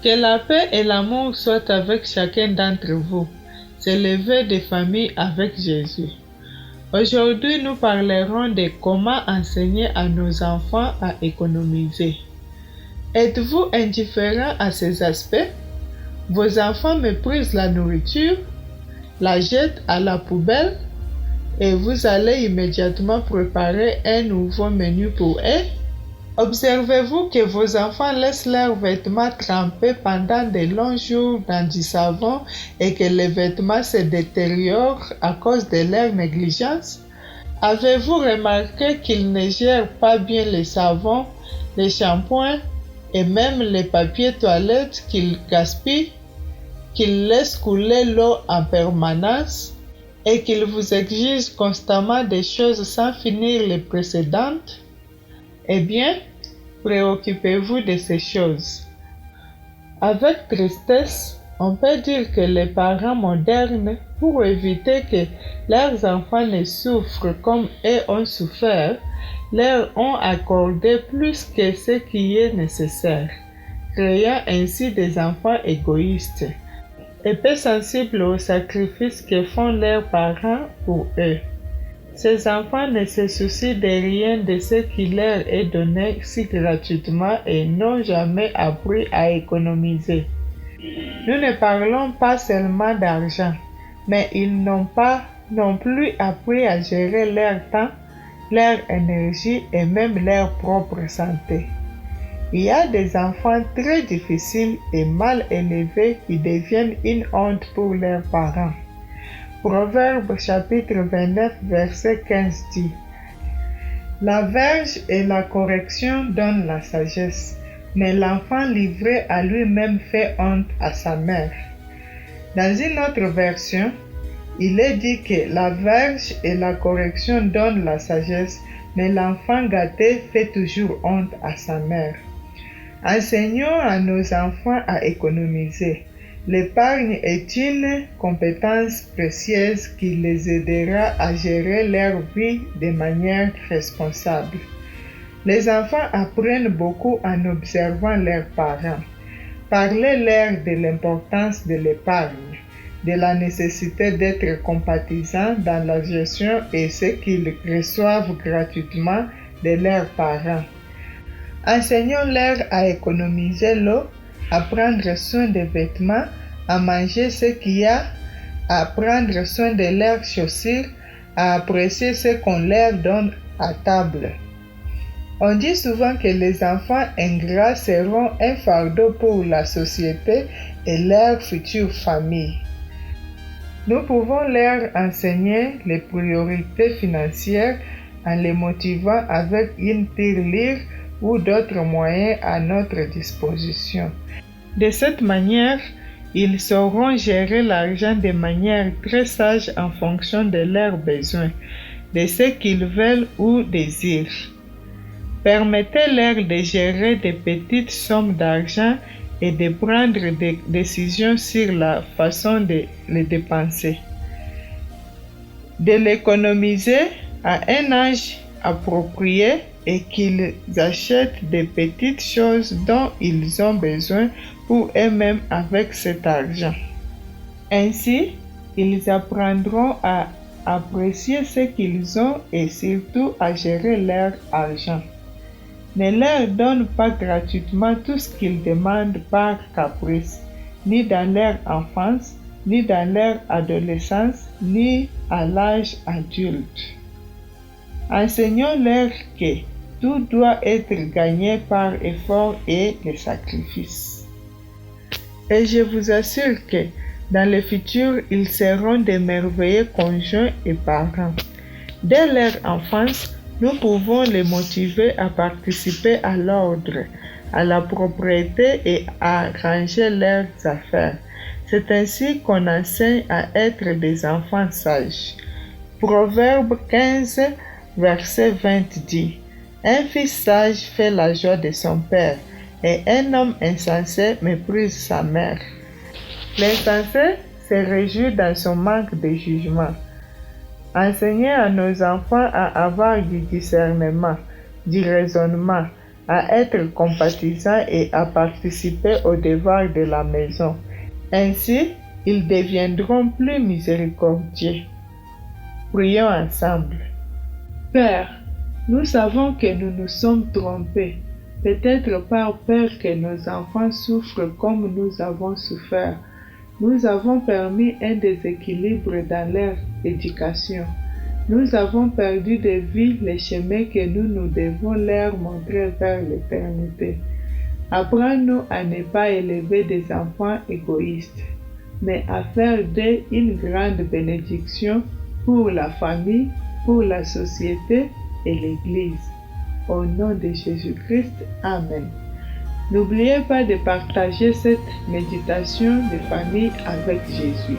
Que la paix et l'amour soient avec chacun d'entre vous. C'est le vœu de famille avec Jésus. Aujourd'hui, nous parlerons de comment enseigner à nos enfants à économiser. Êtes-vous indifférent à ces aspects? Vos enfants méprisent la nourriture, la jettent à la poubelle et vous allez immédiatement préparer un nouveau menu pour eux? Observez-vous que vos enfants laissent leurs vêtements trempés pendant de longs jours dans du savon et que les vêtements se détériorent à cause de leur négligence? Avez-vous remarqué qu'ils ne gèrent pas bien le savon, les shampoings et même les papiers toilettes qu'ils gaspillent, qu'ils laissent couler l'eau en permanence et qu'ils vous exigent constamment des choses sans finir les précédentes? Eh bien, préoccupez-vous de ces choses. Avec tristesse, on peut dire que les parents modernes, pour éviter que leurs enfants ne souffrent comme eux ont souffert, leur ont accordé plus que ce qui est nécessaire, créant ainsi des enfants égoïstes et peu sensibles aux sacrifices que font leurs parents pour eux. Ces enfants ne se soucient de rien de ce qui leur est donné si gratuitement et n'ont jamais appris à économiser. Nous ne parlons pas seulement d'argent, mais ils n'ont pas non plus appris à gérer leur temps, leur énergie et même leur propre santé. Il y a des enfants très difficiles et mal élevés qui deviennent une honte pour leurs parents. Proverbe chapitre 29 verset 15 dit: La verge et la correction donnent la sagesse, mais l'enfant livré à lui-même fait honte à sa mère. Dans une autre version, il est dit que la verge et la correction donnent la sagesse, mais l'enfant gâté fait toujours honte à sa mère. Enseignons à nos enfants à économiser. L'épargne est une compétence précieuse qui les aidera à gérer leur vie de manière responsable. Les enfants apprennent beaucoup en observant leurs parents. Parlez-leur de l'importance de l'épargne, de la nécessité d'être compatissant dans la gestion et ce qu'ils reçoivent gratuitement de leurs parents. Enseignons-leur à économiser l'eau, à prendre soin des vêtements, à manger ce qu'il y a, à prendre soin de leurs chaussures, à apprécier ce qu'on leur donne à table. On dit souvent que les enfants ingrats seront un fardeau pour la société et leur future famille. Nous pouvons leur enseigner les priorités financières en les motivant avec une tirelire ou d'autres moyens à notre disposition. De cette manière, ils sauront gérer l'argent de manière très sage en fonction de leurs besoins, de ce qu'ils veulent ou désirent. Permettez-leur de gérer de petites sommes d'argent et de prendre des décisions sur la façon de les dépenser. De l'économiser à un âge approprié et qu'ils achètent des petites choses dont ils ont besoin pour eux-mêmes avec cet argent. Ainsi, ils apprendront à apprécier ce qu'ils ont et surtout à gérer leur argent. Ne leur donne pas gratuitement tout ce qu'ils demandent par caprice, ni dans leur enfance, ni dans leur adolescence, ni à l'âge adulte. Enseignons-leur que tout doit être gagné par effort et le sacrifice. Et je vous assure que dans le futur, ils seront de merveilleux conjoints et parents. Dès leur enfance, nous pouvons les motiver à participer à l'ordre, à la propriété et à ranger leurs affaires. C'est ainsi qu'on enseigne à être des enfants sages. Proverbe 15, verset 20 dit: Un fils sage fait la joie de son père, et un homme insensé méprise sa mère. L'insensé se réjouit dans son manque de jugement. Enseignez à nos enfants à avoir du discernement, du raisonnement, à être compatissants et à participer aux devoirs de la maison. Ainsi, ils deviendront plus miséricordieux. Prions ensemble. Père, nous savons que nous nous sommes trompés, peut-être par peur que nos enfants souffrent comme nous avons souffert. Nous avons permis un déséquilibre dans leur éducation. Nous avons perdu de vue les chemins que nous devons leur montrer vers l'éternité. Apprends-nous à ne pas élever des enfants égoïstes, mais à faire d'eux une grande bénédiction pour la famille, pour la société et l'Église. Au nom de Jésus-Christ, Amen. N'oubliez pas de partager cette méditation de famille avec Jésus.